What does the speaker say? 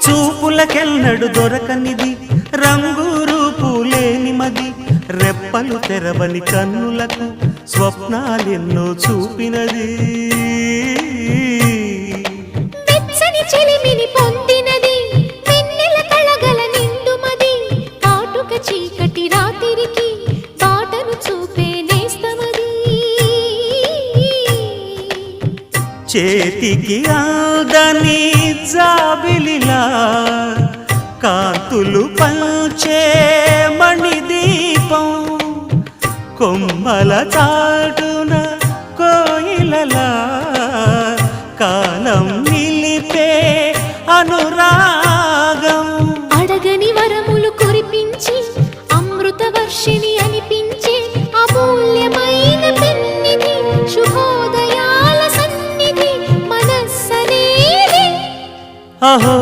చూపులకెన్నడు దొరకనిది రంగు రూపు లేని మది రెప్పలు తెరవని కన్నులకు స్వప్నాలెన్నో చూపినది వెచ్చని చెలిమిని పొందినది వెన్నెల కళగల నిండుమది కాటుక చీకటి రాత్రికి బాటను చూపే నేస్తమది చేతికి ఆదని జాబిలిలా కాంతులు పంచే మణిదీపం కొమ్మల చాటున కోయిలలా కాలం నిలిపే అనురాగం అడగని వరములు కురిపించి అమృత వర్షిణి అనిపించే అమూల్యమైన పెన్నిధి శుభోదయాల సన్నిధి మనస్సనేది అహో